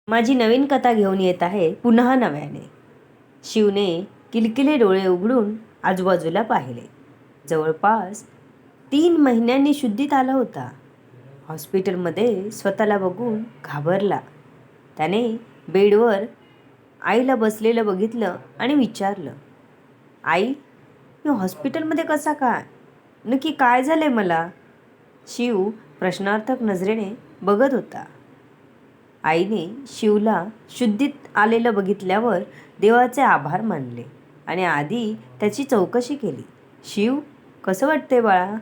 माझी नवीन कथा घेऊन येत आहे पुन्हा नव्याने. शिवने किलकिले डोळे उघडून आजूबाजूला पाहिले. जवळपास 3 महिन्यांनी शुद्धीत आला होता. हॉस्पिटलमध्ये स्वतःला बघून घाबरला. त्याने बेडवर आईला बसलेलं बघितलं आणि विचारलं, आई, मी हॉस्पिटलमध्ये कसा काय? नक्की काय झालंय मला? शिव प्रश्नार्थक नजरेने बघत होता. आईने शिवला शुद्धीत आलेलं बघितल्यावर देवाचे आभार मानले आणि आधी त्याची चौकशी केली. शिव, कसं वाटतंय बाळा?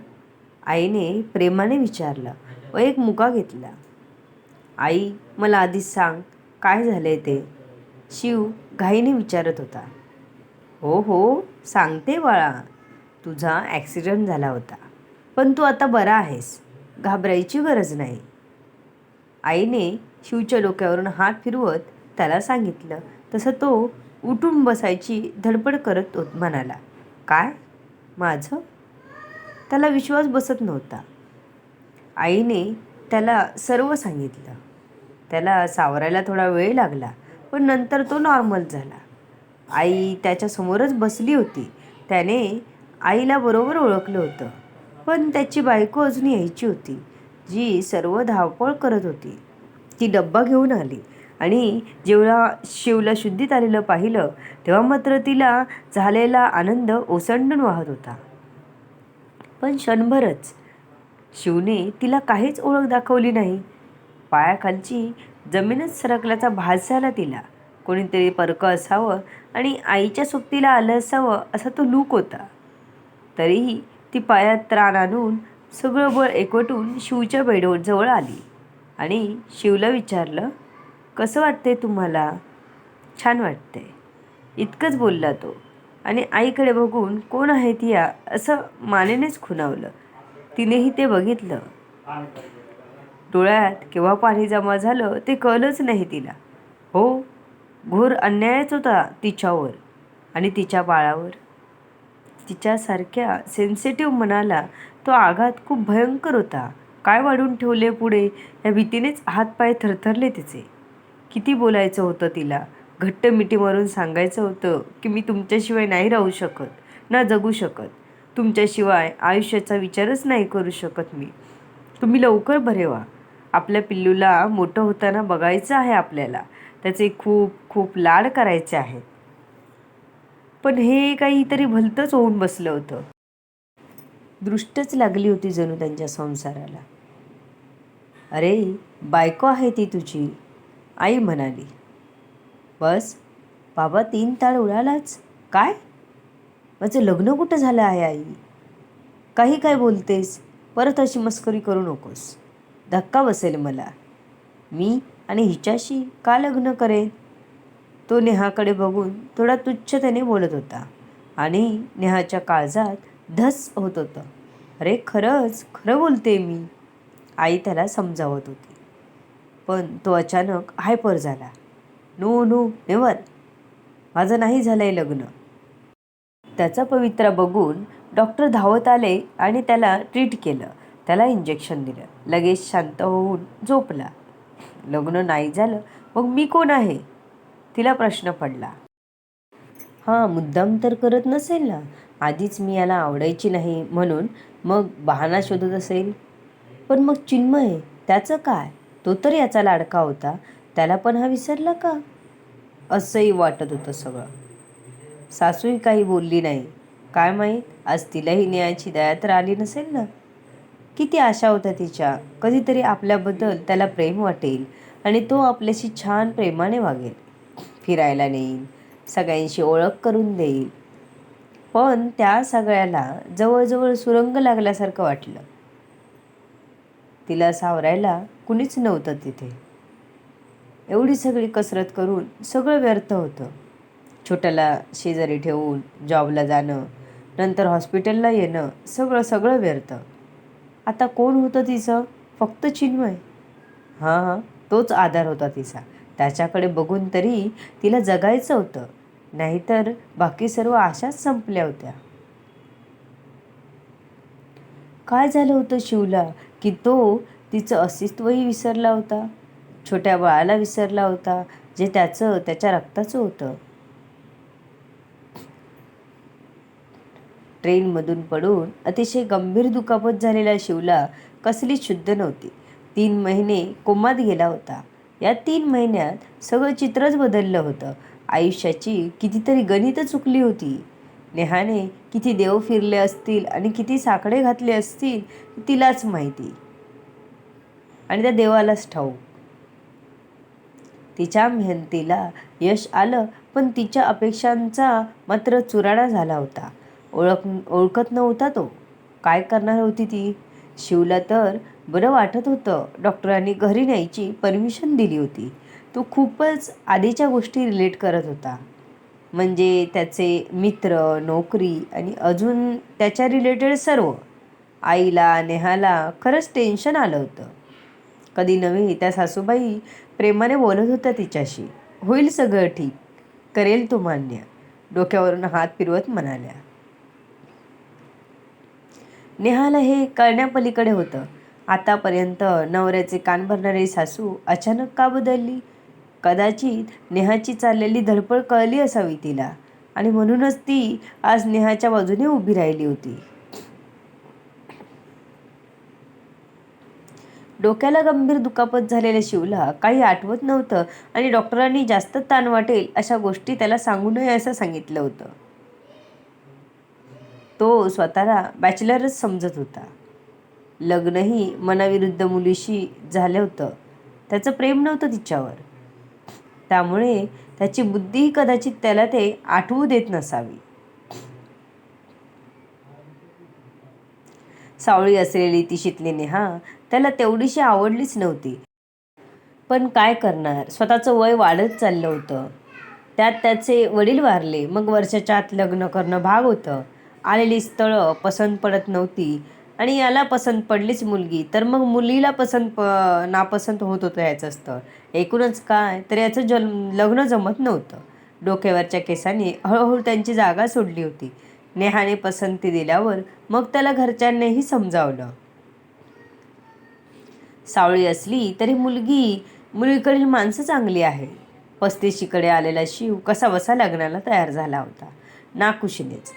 आईने प्रेमाने विचारलं व एक मुका घेतला. आई, मला आधीच सांग, काय झालंय ते? शिव घाईने विचारत होता. हो हो, सांगते बाळा. तुझा ॲक्सिडेंट झाला होता, पण तू आता बरा आहेस. घाबरायची गरज नाही. आईने शिवच्या डोक्यावरून हात फिरवत त्याला सांगितलं. तसं तो उठून बसायची धडपड करत म्हणाला, काय? माझं? त्याला विश्वास बसत नव्हता. आईने त्याला सर्व सांगितलं. त्याला सावरायला थोडा वेळ लागला, पण नंतर तो नॉर्मल झाला. आई त्याच्यासमोरच बसली होती. त्याने आईला बरोबर ओळखलं होतं, पण त्याची बायको अजून यायची होती, जी सर्व धावपळ करत होती. ती डब्बा घेऊन आली आणि जेव्हा शिवला शुद्धीत आलेलं पाहिलं, तेव्हा मात्र तिला झालेला आनंद ओसंडून वाहत होता. पण क्षणभरच शिवने तिला काहीच ओळख दाखवली नाही. पायाखालची जमीनच सरकल्याचा भास झाला तिला. कोणीतरी परकं असावं आणि आईच्या सोबतीला आलं असावं असा तो लूक होता. तरीही ती पायात त्राण आणून सगळं बळ एकवटून शिवच्या बेडजवळ आली आणि शिवला विचारलं, कसं वाटतंय तुम्हाला? छान वाटतंय, इतकंच बोलला तो आणि आईकडे बघून कोण आहे ती या असं मानेनेच खुणावलं. तिनेही ते बघितलं. डोळ्यात केव्हा पाणी जमा झालं ते कळलंच नाही तिला. हो, घोर अन्यायच होता तिच्यावर आणि तिच्या बाळावर. तिच्यासारख्या सेन्सिटिव्ह मनाला तो आघात खूप भयंकर होता. काय वाढून ठेवले पुढे या भीतीनेच हातपाय थरथरले तिचे. किती बोलायचं होतं तिला, घट्ट मिठी मारून सांगायचं होतं की मी तुमच्याशिवाय नाही राहू शकत, ना जगू शकत. तुमच्याशिवाय आयुष्याचा विचारच नाही करू शकत मी. तुम्ही लवकर बरे व्हा. आपल्या पिल्लूला मोठं होताना बघायचं आहे आपल्याला. त्याचे खूप खूप लाड करायचे आहेत. पण हे काहीतरी भलतंच होऊन बसलं होतं. दृष्टच लागली होती जणू त्यांच्या संसाराला. अरे, बायको आहे ती तुझी, आई म्हणाली. बस, बाबा 3 ताळ उडालाच. काय? माझं लग्न कुठं झालं आहे आई? काही काय बोलतेस? परत अशी मस्करी करू नकोस. धक्का बसेल मला. मी आणि हिच्याशी का लग्न करेन? तो नेहाकडे बघून थोडा तुच्छतेने बोलत होता आणि नेहाच्या काळजात धस होत होतं. अरे, खरंच खरं बोलते मी, आई त्याला समजावत होती. पण तो अचानक हायपर झाला. नो नो नेवर, माझं नाही झालंय लग्न. त्याचा पवित्रा बघून डॉक्टर धावत आले आणि त्याला ट्रीट केलं. त्याला इंजेक्शन दिलं. लगेच शांत होऊन झोपला. लग्न नाही झालं मग मी कोण आहे? तिला प्रश्न पडला. हां, मुद्दाम तर करत नसेल ना? आधीच मी याला आवडायची नाही म्हणून मग बहाणा शोधत असेल. पण मग चिन्मय, त्याचं काय? तो तर याचा लाडका होता. त्याला पण हा विसरला का? असंही वाटत होतं सगळं. सासूही काही बोलली नाही. काय माहीत, आज तिलाही न्यायाची दया तर आली नसेल ना. किती आशा होत्या तिच्या, कधीतरी आपल्याबद्दल त्याला प्रेम वाटेल आणि तो आपल्याशी छान प्रेमाने वागेल, फिरायला नेईल, सगळ्यांशी ओळख करून देईल. पण त्या सगळ्याला जवळजवळ सुरंग लागल्यासारखं वाटलं. तिला सावरायला कुणीच नव्हतं तिथे. एवढी सगळी कसरत करून सगळं व्यर्थ होतं. छोट्याला शेजारी ठेवून जॉबला जाणं, नंतर हॉस्पिटलला येणं, सगळं सगळं व्यर्थ. आता कोण होतं तिचं? फक्त चिन्मय. हां हां, तोच आधार होता तिचा. त्याच्याकडे बघून तरी तिला जगायचं होतं, नाहीतर बाकी सर्व आशाच संपल्या होत्या. काय झालं होतं शिवला की तो तिचं अस्तित्वही विसरला होता? छोट्या बाळाला विसरला होता, जे त्याच्या रक्ताचं होतं. ट्रेनमधून पडून अतिशय गंभीर दुखापत झालेल्या शिवला कसलीच शुद्ध नव्हती. 3 महिने कोमात गेला होता. या 3 महिन्यात सगळं चित्रच बदललं होतं. आयुष्याची कितीतरी गणितं चुकली होती. नेहाने किती देव फिरले असतील आणि किती साकडे घातले असतील तिलाच माहिती, आणि त्या देवालाच ठाऊक. तिच्या मेहनतीला यश आलं, पण तिच्या अपेक्षांचा मात्र चुराडा झाला होता. ओळखत नव्हता तो. काय करणार होती ती? शिवला तर बरं वाटत होतं. डॉक्टरांनी घरी न्यायची परमिशन दिली होती. तो खूपच आधीच्या गोष्टी रिलेट करत होता. म्हणजे त्याचे मित्र, नोकरी आणि अजून त्याच्या रिलेटेड सर्व. आईला, नेहाला खरंच टेन्शन आलं होतं. कधी नव्हे त्या सासूबाई प्रेमाने बोलत होत्या तिच्याशी. होईल सगळं ठीक, करेल तो मान्य, डोक्यावरून हात फिरवत म्हणाल्या. नेहाला हे कळण्यापलीकडे होतं. आतापर्यंत नवऱ्याचे कान भरणारी सासू अचानक का बदलली? कदाचित नेहाची चाललेली धडपड कळली असावी तिला, आणि म्हणूनच ती आज नेहाच्या बाजूने उभी राहिली होती. डोक्याला गंभीर दुखापत झालेल्या शिवला काही आठवत नव्हतं, आणि डॉक्टरांनी जास्त ताण वाटेल अशा गोष्टी त्याला सांगू नये असं सांगितलं होतं. तो स्वतःला बॅचलरच समजत होता. लग्नही मनाविरुद्ध मुलीशी झालं होतं. त्याचं प्रेम नव्हतं तिच्यावर. त्यामुळे त्याची बुद्धीही कदाचित त्याला ते आठवू देत नसावी. सावळी असलेली ती शितली नेहा त्याला तेवढीशी आवडलीच नव्हती. पण काय करणार, स्वतःचं वय वाढत चाललं होतं. त्यात त्याचे वडील वारले. मग वर्षाच्या आत लग्न करणं भाग होतं. आलेली स्थळं पसंत पडत नव्हती, आणि याला पसंत पडलीच मुलगी तर मग मुलीला नापसंत होत होतं याचं स्थळ. एकूणच काय तर याचं लग्न जमत नव्हतं. डोक्यावरच्या केसाने हळूहळू त्यांची जागा सोडली होती. नेहाने पसंती दिल्यावर मग त्याला घरच्यांनीही समजावलं. सावळी असली तरी मुलीकडील माणसं चांगली आहे. 35शीकडे आलेला शिव कसा बसा लग्नाला तयार झाला होता, नाखुशीनेच.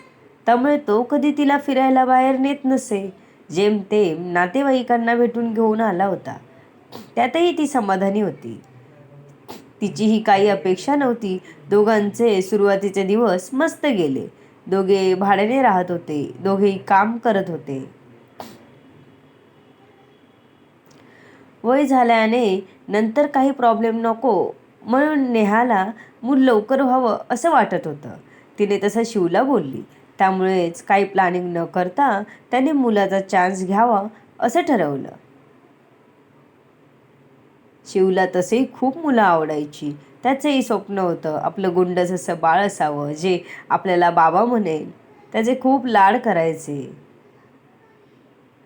त्यामुळे तो कधी तिला फिरायला बाहेर नेत नसे. जेमतेम नातेवाईकांना भेटून घेऊन आला होता. त्यातही ती समाधानी होती. तिचीही काही अपेक्षा नव्हती. दोघांचे सुरुवातीचे दिवस मस्त गेले. दोघे भाड्याने राहत होते. दोघेही काम करत होते. वय झाल्याने नंतर काही प्रॉब्लेम नको म्हणून नेहाला मूल लवकर व्हावं असं वाटत होतं. तिने तसं शिवला बोलली. त्यामुळेच काही प्लॅनिंग न करता त्याने मुलाचा चान्स घ्यावा असं ठरवलं. शिवला तसेही खूप मुलं आवडायची. त्याचंही स्वप्न होतं आपलं गुंडच असं बाळ असावं, जे आपल्याला बाबा म्हणेल. त्याचे खूप लाड करायचे.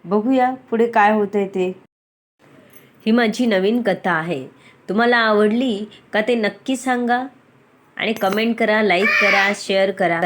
बघूया पुढे काय होतंय ते. ही माझी नवीन कथा आहे. तुम्हाला आवडली का ते नक्की सांगा, आणि कमेंट करा, लाईक करा, शेअर करा.